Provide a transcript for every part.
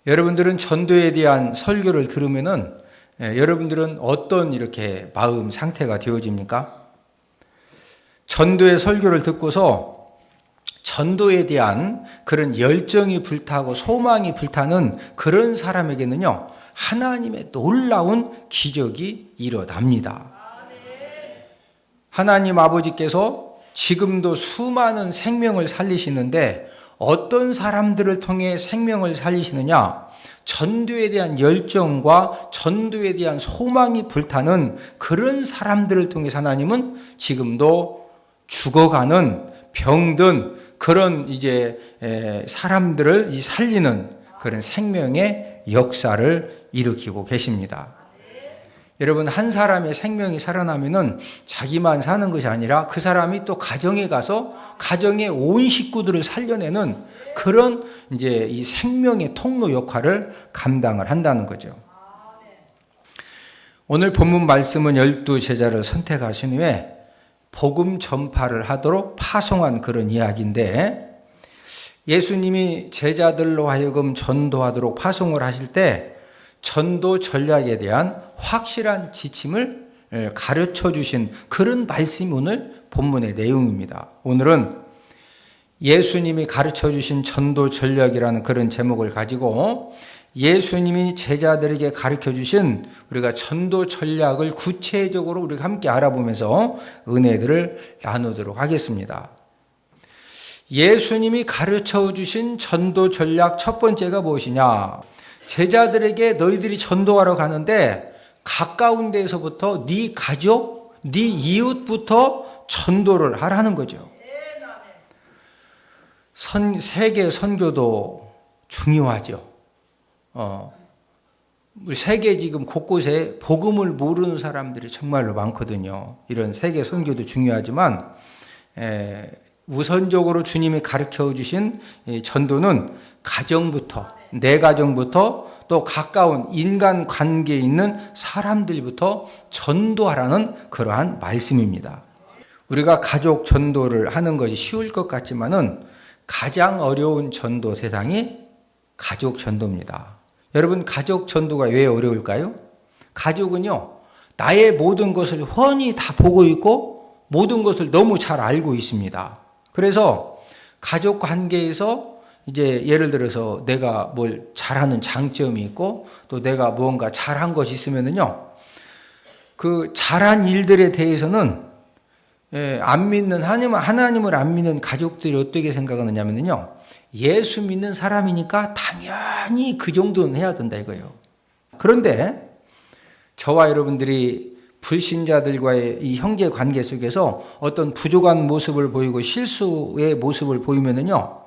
여러분들은 전도에 대한 설교를 들으면은 여러분들은 어떤 이렇게 마음 상태가 되어집니까? 전도의 설교를 듣고서 전도에 대한 그런 열정이 불타고 소망이 불타는 그런 사람에게는요, 하나님의 놀라운 기적이 일어납니다. 하나님 아버지께서 지금도 수많은 생명을 살리시는데 어떤 사람들을 통해 생명을 살리시느냐? 전도에 대한 열정과 전도에 대한 소망이 불타는 그런 사람들을 통해서 하나님은 지금도 죽어가는 병든 그런 사람들을 살리는 그런 생명의 역사를 일으키고 계십니다. 여러분, 한 사람의 생명이 살아나면은 자기만 사는 것이 아니라 그 사람이 또 가정에 가서 가정의 온 식구들을 살려내는 그런 이 생명의 통로 역할을 감당을 한다는 거죠. 오늘 본문 말씀은 12제자를 선택하신 후에 복음 전파를 하도록 파송한 그런 이야기인데, 예수님이 제자들로 하여금 전도하도록 파송을 하실 때 전도 전략에 대한 확실한 지침을 가르쳐 주신 그런 말씀이 오늘 본문의 내용입니다. 오늘은 예수님이 가르쳐 주신 전도 전략이라는 그런 제목을 가지고 예수님이 제자들에게 가르쳐 주신 우리가 전도 전략을 구체적으로 우리가 함께 알아보면서 은혜들을 나누도록 하겠습니다. 예수님이 가르쳐 주신 전도 전략 첫 번째가 무엇이냐? 제자들에게 너희들이 전도하러 가는데 가까운 데에서부터 네 가족, 네 이웃부터 전도를 하라는 거죠. 세계 선교도 중요하죠. 우리 세계 지금 곳곳에 복음을 모르는 사람들이 정말로 많거든요. 이런 세계 선교도 중요하지만 우선적으로 주님이 가르쳐 주신 전도는 가정부터, 내 가정부터 또 가까운 인간 관계에 있는 사람들부터 전도하라는 그러한 말씀입니다. 우리가 가족 전도를 하는 것이 쉬울 것 같지만은 가장 어려운 전도 대상이 가족 전도입니다. 여러분, 가족 전도가 왜 어려울까요? 가족은요, 나의 모든 것을 훤히 다 보고 있고 모든 것을 너무 잘 알고 있습니다. 그래서 가족 관계에서 예를 들어서 내가 뭘 잘하는 장점이 있고 또 내가 무언가 잘한 것이 있으면은요, 그 잘한 일들에 대해서는 안 믿는 하나님을 안 믿는 가족들이 어떻게 생각하느냐면요, 예수 믿는 사람이니까 당연히 그 정도는 해야 된다 이거예요. 그런데 저와 여러분들이 불신자들과의 이 형제 관계 속에서 어떤 부족한 모습을 보이고 실수의 모습을 보이면은요,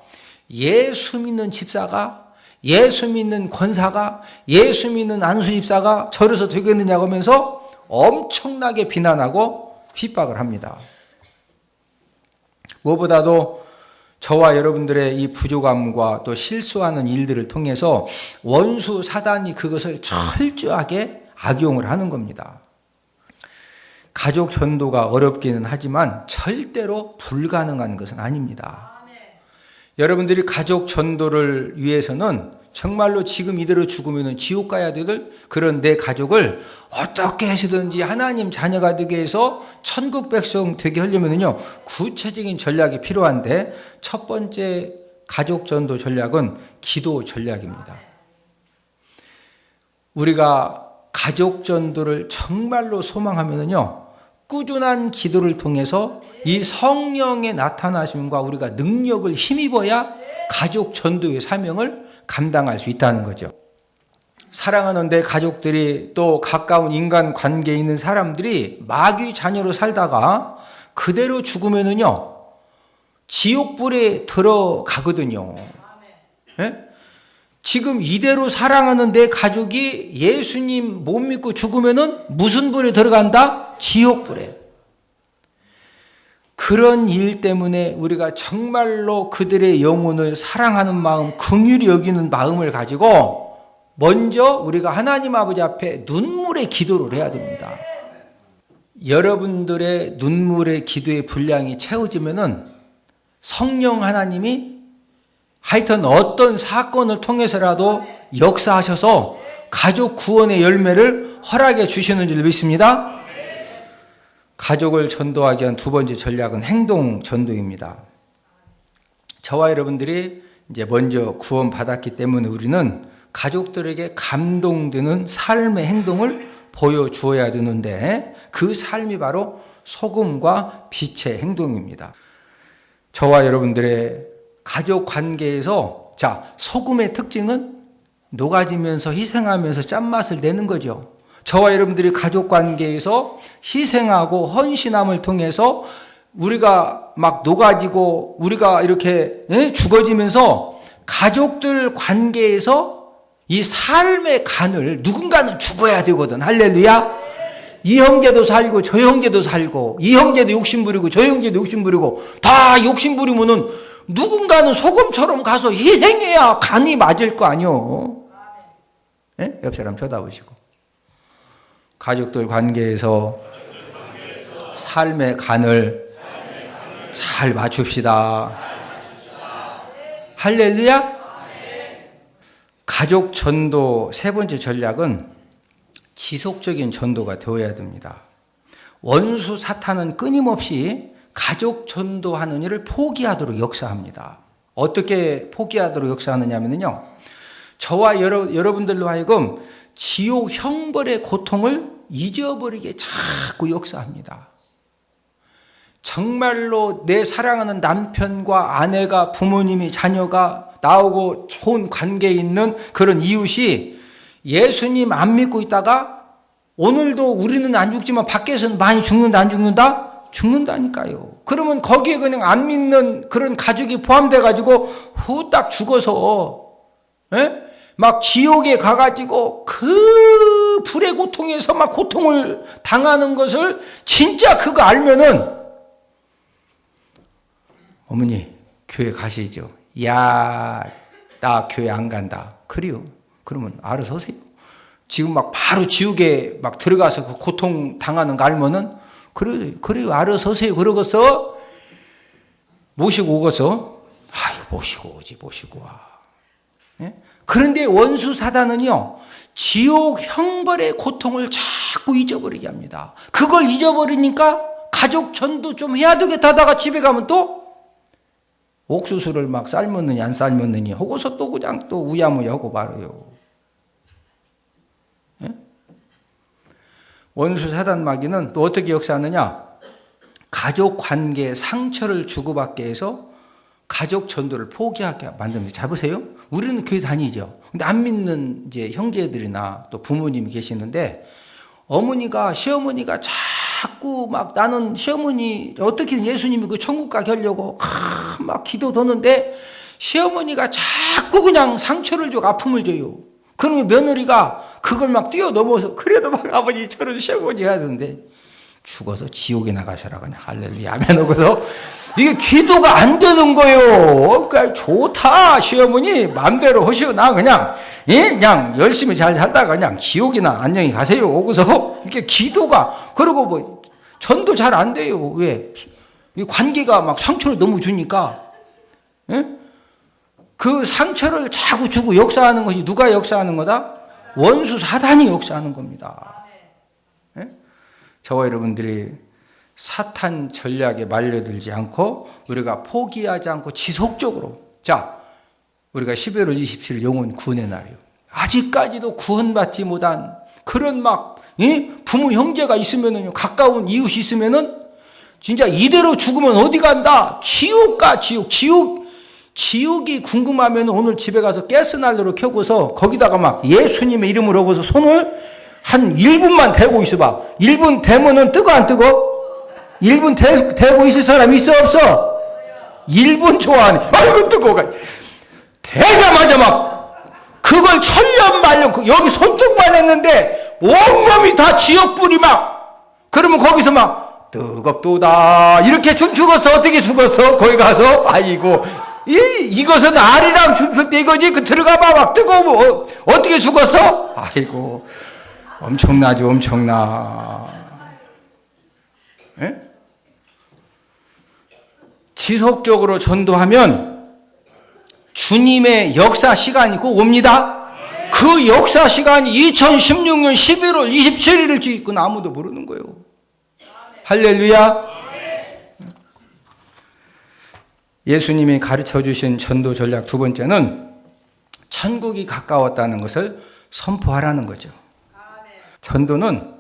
예수 믿는 집사가, 예수 믿는 권사가, 예수 믿는 안수 집사가 저래서 되겠느냐고 하면서 엄청나게 비난하고 핍박을 합니다. 무엇보다도 저와 여러분들의 이 부족함과 또 실수하는 일들을 통해서 원수 사단이 그것을 철저하게 악용을 하는 겁니다. 가족 전도가 어렵기는 하지만 절대로 불가능한 것은 아닙니다. 여러분들이 가족 전도를 위해서는 정말로 지금 이대로 죽으면 지옥 가야 될 그런 내 가족을 어떻게 해서든지 하나님 자녀가 되게 해서 천국 백성 되게 하려면요, 구체적인 전략이 필요한데 첫 번째 가족 전도 전략은 기도 전략입니다. 우리가 가족 전도를 정말로 소망하면요, 꾸준한 기도를 통해서 이 성령의 나타나심과 우리가 능력을 힘입어야 가족 전도의 사명을 감당할 수 있다는 거죠. 사랑하는 내 가족들이 또 가까운 인간 관계에 있는 사람들이 마귀 자녀로 살다가 그대로 죽으면은요, 지옥불에 들어가거든요. 네? 지금 이대로 사랑하는 내 가족이 예수님 못 믿고 죽으면은 무슨 불에 들어간다? 지옥불에. 그런 일 때문에 우리가 정말로 그들의 영혼을 사랑하는 마음, 긍휼히 여기는 마음을 가지고 먼저 우리가 하나님 아버지 앞에 눈물의 기도를 해야 됩니다. 여러분들의 눈물의 기도의 분량이 채워지면은 성령 하나님이 하여튼 어떤 사건을 통해서라도 역사하셔서 가족 구원의 열매를 허락해 주시는 줄 믿습니다. 가족을 전도하기 위한 두 번째 전략은 행동 전도입니다. 저와 여러분들이 이제 먼저 구원받았기 때문에 우리는 가족들에게 감동되는 삶의 행동을 보여주어야 되는데 그 삶이 바로 소금과 빛의 행동입니다. 저와 여러분들의 가족 관계에서 소금의 특징은 녹아지면서 희생하면서 짠맛을 내는 거죠. 저와 여러분들이 가족 관계에서 희생하고 헌신함을 통해서 우리가 막 녹아지고 우리가 이렇게 죽어지면서 가족들 관계에서 이 삶의 간을 누군가는 죽어야 되거든. 할렐루야. 이 형제도 살고 저 형제도 살고 이 형제도 욕심부리고 저 형제도 욕심부리고 다 욕심부리면은 누군가는 소금처럼 가서 희생해야 간이 맞을 거 아니요. 네? 옆 사람 쳐다보시고 가족들 관계에서 삶의 간을 잘 맞춥시다. 할렐루야. 가족 전도 세 번째 전략은 지속적인 전도가 되어야 됩니다. 원수 사탄은 끊임없이 가족 전도하는 일을 포기하도록 역사합니다. 어떻게 포기하도록 역사하느냐면요, 저와 여러분들로 하여금 지옥 형벌의 고통을 잊어버리게 자꾸 역사합니다. 정말로 내 사랑하는 남편과 아내가 부모님이 자녀가 나오고 좋은 관계에 있는 그런 이웃이 예수님 안 믿고 있다가 오늘도 우리는 안 죽지만 밖에서는 많이 죽는다 안 죽는다? 죽는다니까요. 그러면 거기에 그냥 안 믿는 그런 가족이 포함돼 가지고 후딱 죽어서 막 지옥에 가가지고 그 불의 고통에서 막 고통을 당하는 것을 진짜 그거 알면은 어머니 교회 가시죠. 야, 나 교회 안 간다. 그래요. 그러면 알아서 오세요. 지금 막 바로 지옥에 막 들어가서 그 고통 당하는 거 알면은 그래요. 알아서 오세요. 그러고서 모시고 오고서 모시고 오지 모시고 와. 네? 그런데 원수 사단은요, 지옥 형벌의 고통을 자꾸 잊어버리게 합니다. 그걸 잊어버리니까 가족 전도 좀 해야 되겠다 하다가 집에 가면 또 옥수수를 막 삶았느니 안 삶았느니 하고서 또 그냥 또 우야무야 하고 말아요. 예? 원수 사단 마귀는 또 어떻게 역사하느냐? 가족 관계에 상처를 주고받게 해서 가족 전도를 포기하게 만듭니다. 잡으세요? 우리는 교회 다니죠. 근데 안 믿는 이제 형제들이나 또 부모님이 계시는데 어머니가 시어머니가 자꾸 막 나는 시어머니 어떻게든 예수님이 그 천국 가게 하려고 막 기도 도는데 시어머니가 자꾸 그냥 상처를 주고 아픔을 줘요. 그러면 며느리가 그걸 막 뛰어넘어서 그래도 막 아버지 저런 시어머니 해야 되는데 죽어서 지옥에 나가셔라 그냥 할렐루야 아멘 하고서 이게 기도가 안 되는 거예요. 그러니까 좋다 시어머니 마음대로 하시오. 나 그냥 열심히 잘 살다가 그냥 지옥이나 안녕히 가세요. 오고서 이게 기도가 그리고 뭐 전도 잘 안 돼요. 왜? 이 관계가 막 상처를 너무 주니까 그 상처를 자꾸 주고 역사하는 것이 누가 역사하는 거다? 원수 사단이 역사하는 겁니다. 저와 여러분들이 사탄 전략에 말려들지 않고 우리가 포기하지 않고 지속적으로 우리가 12월 27일 영혼 구원의 날이요. 아직까지도 구원받지 못한 그런 막 부모 형제가 있으면은요, 가까운 이웃이 있으면은 진짜 이대로 죽으면 어디 간다? 지옥 가 지옥. 지옥이 궁금하면 오늘 집에 가서 가스난로를 켜고서 거기다가 막 예수님의 이름으로 하고서 손을 한 1분만 대고 있어봐. 1분 대면은 뜨거 안 뜨거? 1분 대고 있을 사람 있어 없어? 1분 좋아하네. 아이고 뜨거워. 대자마자 막 그걸 천년만년 여기 손등만 했는데 온몸이 다 지옥불이 막 그러면 거기서 막 뜨겁도다 이렇게 춤추겠어. 어떻게 죽었어? 거기 가서 아이고 이것은 아리랑 춤출 때 이거지. 그 들어가봐 막 뜨거워. 어떻게 죽었어? 아이고 엄청나죠. 엄청나. 예? 지속적으로 전도하면 주님의 역사 시간이 곧 옵니다. 그 역사 시간이 2016년 11월 27일일지 있건 아무도 모르는 거예요. 할렐루야. 예수님이 가르쳐 주신 전도 전략 두 번째는 천국이 가까웠다는 것을 선포하라는 거죠. 전도는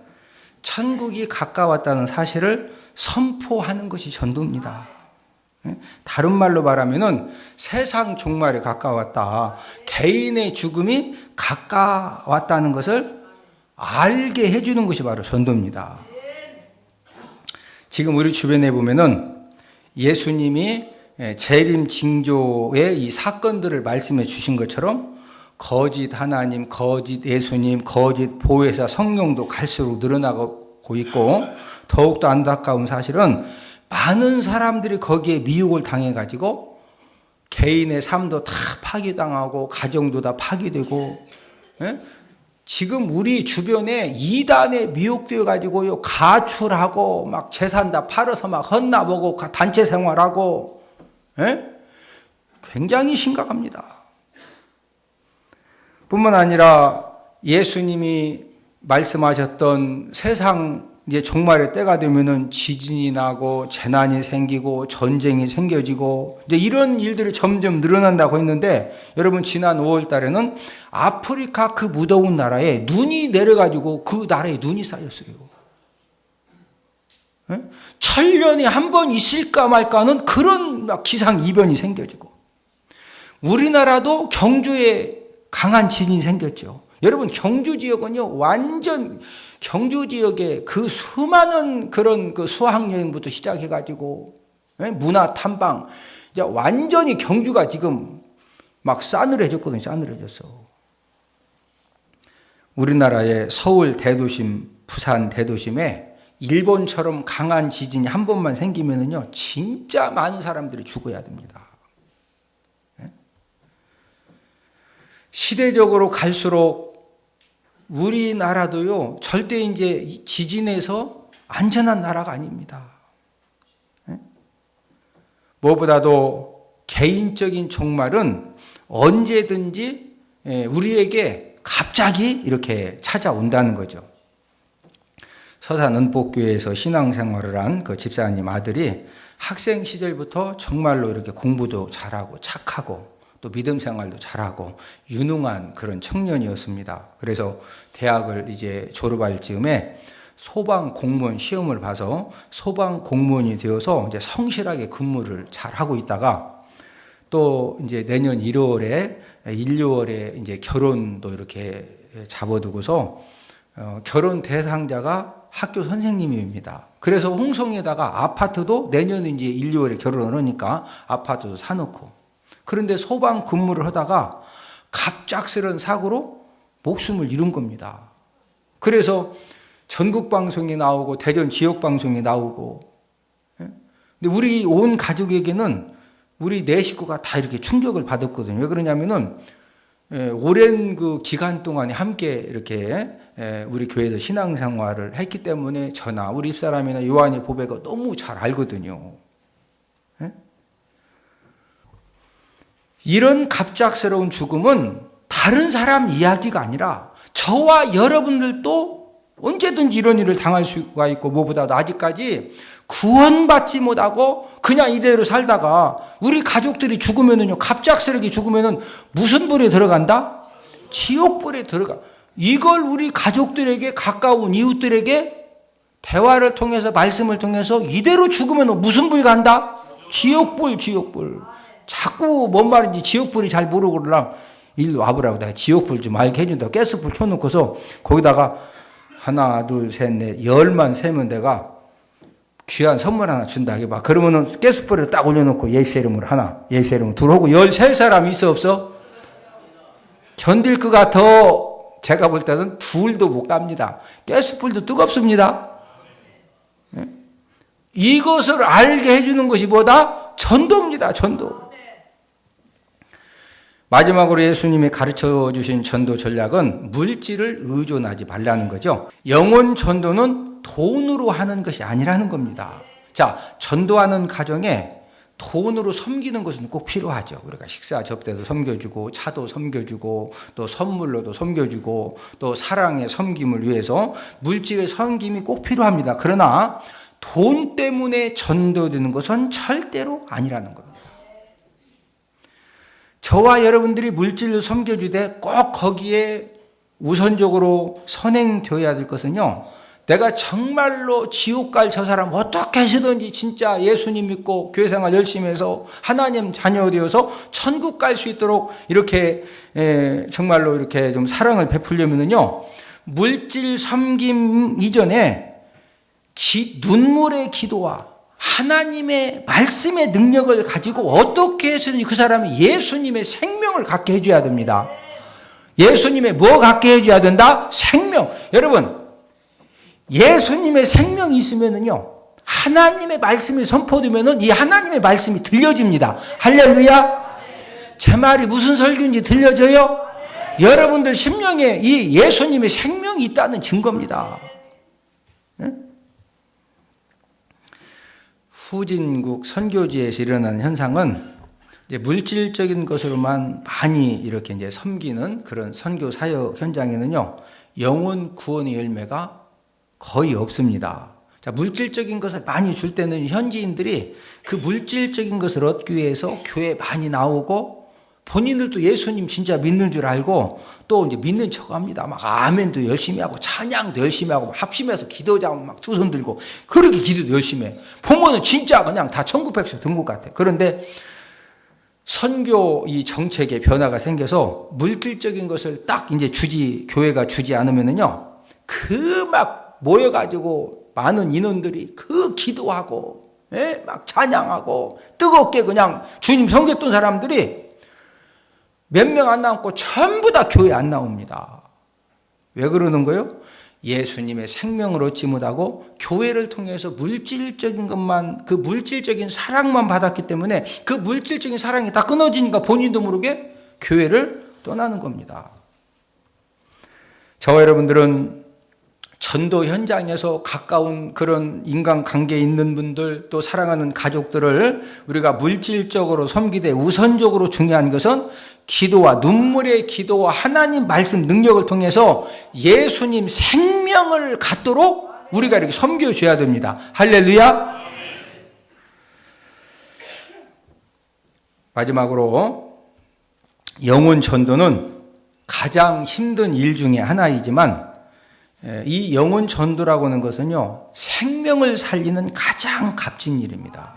천국이 가까웠다는 사실을 선포하는 것이 전도입니다. 다른 말로 말하면은 세상 종말에 가까웠다. 개인의 죽음이 가까웠다는 것을 알게 해주는 것이 바로 전도입니다. 지금 우리 주변에 보면은 예수님이 재림 징조의 이 사건들을 말씀해 주신 것처럼 거짓 하나님, 거짓 예수님, 거짓 보혜사, 성령도 갈수록 늘어나고 있고, 더욱더 안타까운 사실은 많은 사람들이 거기에 미혹을 당해가지고 개인의 삶도 다 파괴당하고 가정도 다 파괴되고, 지금 우리 주변에 이단에 미혹되어 가지고요, 가출하고 막 재산 다 팔아서 막 헛나보고 단체 생활하고, 굉장히 심각합니다. 뿐만 아니라 예수님이 말씀하셨던 세상 이제 종말의 때가 되면은 지진이 나고 재난이 생기고 전쟁이 생겨지고 이제 이런 일들이 점점 늘어난다고 했는데, 여러분 지난 5월 달에는 아프리카 그 무더운 나라에 눈이 내려가지고 그 나라에 눈이 쌓였어요. 천년에 한 번 있을까 말까는 그런 막 기상이변이 생겨지고, 우리나라도 경주에 강한 지진이 생겼죠. 여러분 경주 지역은요, 완전 경주 지역에 그 수많은 그런 그 수학여행부터 시작해가지고 문화 탐방, 이제 완전히 경주가 지금 막 싸늘해졌거든요. 싸늘해졌어. 우리나라의 서울 대도심, 부산 대도심에 일본처럼 강한 지진이 한 번만 생기면은요, 진짜 많은 사람들이 죽어야 됩니다. 시대적으로 갈수록 우리나라도요, 절대 이제 지진에서 안전한 나라가 아닙니다. 무엇보다도 개인적인 종말은 언제든지 우리에게 갑자기 이렇게 찾아온다는 거죠. 서산 은복교회에서 신앙생활을 한 그 집사님 아들이 학생 시절부터 정말로 이렇게 공부도 잘하고 착하고 또 믿음 생활도 잘하고 유능한 그런 청년이었습니다. 그래서 대학을 이제 졸업할 즈음에 소방 공무원 시험을 봐서 소방 공무원이 되어서 이제 성실하게 근무를 잘 하고 있다가, 또 이제 내년 1월, 2월에 이제 결혼도 이렇게 잡아두고서 결혼 대상자가 학교 선생님입니다. 그래서 홍성에다가 아파트도 내년 이제 1, 2월에 결혼을 하니까 아파트도 사놓고, 그런데 소방 근무를 하다가 갑작스런 사고로 목숨을 잃은 겁니다. 그래서 전국 방송에 나오고 대전 지역 방송에 나오고, 근데 우리 온 가족에게는 우리 네 식구가 다 이렇게 충격을 받았거든요. 왜 그러냐면은 오랜 그 기간 동안에 함께 이렇게 우리 교회에서 신앙생활을 했기 때문에 저나 우리 집사람이나 요한의 보배가 너무 잘 알거든요. 이런 갑작스러운 죽음은 다른 사람 이야기가 아니라 저와 여러분들도 언제든지 이런 일을 당할 수가 있고, 무엇보다도 아직까지 구원받지 못하고 그냥 이대로 살다가 우리 가족들이 죽으면은요, 갑작스럽게 죽으면은 무슨 불에 들어간다? 지옥불에 들어가. 이걸 우리 가족들에게, 가까운 이웃들에게 대화를 통해서, 말씀을 통해서 이대로 죽으면 무슨 불 간다? 지옥불, 지옥불. 자꾸 뭔 말인지 지옥불이 잘 모르고 그러랑 일로 와보라고 내가 지옥불 좀 알게 해준다고 가스불 켜놓고서 거기다가 하나, 둘, 셋, 넷, 10만 세면 내가 귀한 선물 하나 준다. 막 그러면은 가스불에 딱 올려놓고 예수 이름으로 하나, 예수 이름으로 둘 하고 13사람 있어 없어? 견딜 것 같아. 제가 볼 때는 둘도 못 갑니다. 가스불도 뜨겁습니다. 이것을 알게 해주는 것이 뭐다? 전도입니다. 전도. 마지막으로 예수님이 가르쳐 주신 전도 전략은 물질을 의존하지 말라는 거죠. 영혼 전도는 돈으로 하는 것이 아니라는 겁니다. 자, 전도하는 가정에 돈으로 섬기는 것은 꼭 필요하죠. 우리가 식사 접대도 섬겨주고 차도 섬겨주고 또 선물로도 섬겨주고 또 사랑의 섬김을 위해서 물질의 섬김이 꼭 필요합니다. 그러나 돈 때문에 전도되는 것은 절대로 아니라는 겁니다. 저와 여러분들이 물질을 섬겨주되 꼭 거기에 우선적으로 선행되어야 될 것은요, 내가 정말로 지옥 갈 저 사람 어떻게 하시든지 진짜 예수님 믿고 교회생활 열심히 해서 하나님 자녀 되어서 천국 갈 수 있도록 이렇게 정말로 이렇게 좀 사랑을 베풀려면은요, 물질 섬김 이전에 눈물의 기도와 하나님의 말씀의 능력을 가지고 어떻게 해서든지 그 사람이 예수님의 생명을 갖게 해줘야 됩니다. 예수님의 뭐 갖게 해줘야 된다? 생명. 여러분, 예수님의 생명이 있으면은요, 하나님의 말씀이 선포되면은 이 하나님의 말씀이 들려집니다. 할렐루야. 제 말이 무슨 설교인지 들려져요? 여러분들 심령에 이 예수님의 생명이 있다는 증거입니다. 후진국 선교지에서 일어나는 현상은 이제 물질적인 것으로만 많이 이렇게 이제 섬기는 그런 선교 사역 현장에는요, 영혼 구원의 열매가 거의 없습니다. 자, 물질적인 것을 많이 줄 때는 현지인들이 그 물질적인 것을 얻기 위해서 교회에 많이 나오고 본인들도 예수님 진짜 믿는 줄 알고 또 이제 믿는 척 합니다. 막 아멘도 열심히 하고 찬양도 열심히 하고 합심해서 기도자고 막 두 손 들고 그렇게 기도도 열심히 해. 보면은 진짜 그냥 다 천국 백성 된 것 같아. 그런데 선교 이 정책에 변화가 생겨서 물질적인 것을 딱 이제 교회가 주지 않으면은요, 그 막 모여가지고 많은 인원들이 그 기도하고, 막 찬양하고, 뜨겁게 그냥 주님 섬겼던 사람들이 몇 명 안 남고 전부 다 교회 안 나옵니다. 왜 그러는 거예요? 예수님의 생명을 얻지 못하고 교회를 통해서 물질적인 것만, 그 물질적인 사랑만 받았기 때문에 그 물질적인 사랑이 다 끊어지니까 본인도 모르게 교회를 떠나는 겁니다. 저와 여러분들은 전도 현장에서 가까운 그런 인간관계에 있는 분들 또 사랑하는 가족들을 우리가 물질적으로 섬기되 우선적으로 중요한 것은 기도와 눈물의 기도와 하나님 말씀 능력을 통해서 예수님 생명을 갖도록 우리가 이렇게 섬겨줘야 됩니다. 할렐루야. 마지막으로 영혼 전도는 가장 힘든 일 중에 하나이지만 이 영혼 전도라고 하는 것은요, 생명을 살리는 가장 값진 일입니다.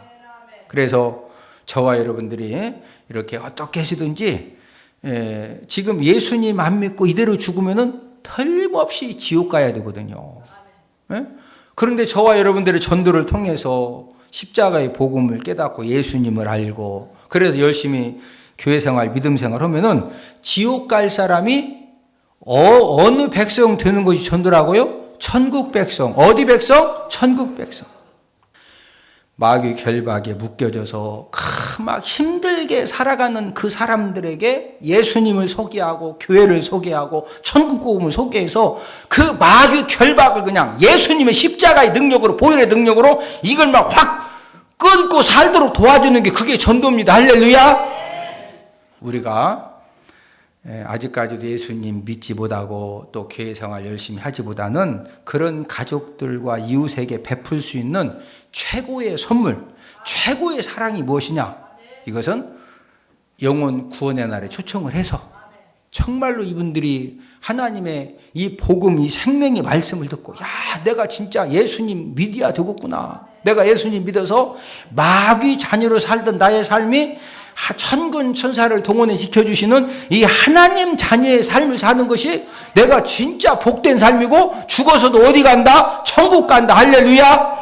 그래서 저와 여러분들이 이렇게 어떻게 하시든지 지금 예수님 안 믿고 이대로 죽으면은 틀림없이 지옥 가야 되거든요. 그런데 저와 여러분들의 전도를 통해서 십자가의 복음을 깨닫고 예수님을 알고 그래서 열심히 교회 생활, 믿음 생활 하면은 지옥 갈 사람이 어느 백성 되는 것이 전도라고요? 천국 백성. 어디 백성? 천국 백성. 마귀 결박에 묶여져서 막 힘들게 살아가는 그 사람들에게 예수님을 소개하고 교회를 소개하고 천국 복음을 소개해서 그 마귀 결박을 그냥 예수님의 십자가의 능력으로, 보혈의 능력으로 이걸 막 확 끊고 살도록 도와주는 게 그게 전도입니다. 할렐루야. 우리가 아직까지도 예수님 믿지 못하고 또 교회 생활 열심히 하지보다는 그런 가족들과 이웃에게 베풀 수 있는 최고의 선물, 최고의 사랑이 무엇이냐? 이것은 영혼 구원의 날에 초청을 해서 정말로 이분들이 하나님의 이 복음, 이 생명의 말씀을 듣고, 야, 내가 진짜 예수님 믿어야 되겠구나. 내가 예수님 믿어서 마귀 자녀로 살던 나의 삶이 천군 천사를 동원해 지켜주시는 이 하나님 자녀의 삶을 사는 것이 내가 진짜 복된 삶이고 죽어서도 어디 간다? 천국 간다. 할렐루야.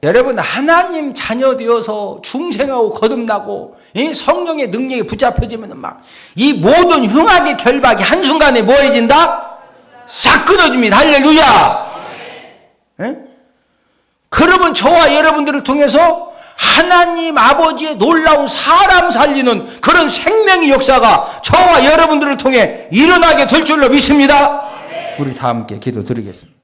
여러분, 하나님 자녀 되어서 중생하고 거듭나고 성령의 능력에 붙잡혀지면 막 이 모든 흉악의 결박이 한순간에 뭐해진다? 싹 끊어집니다. 할렐루야. 그러면 저와 여러분들을 통해서 하나님 아버지의 놀라운 사람 살리는 그런 생명의 역사가 저와 여러분들을 통해 일어나게 될 줄로 믿습니다. 우리 다 함께 기도 드리겠습니다.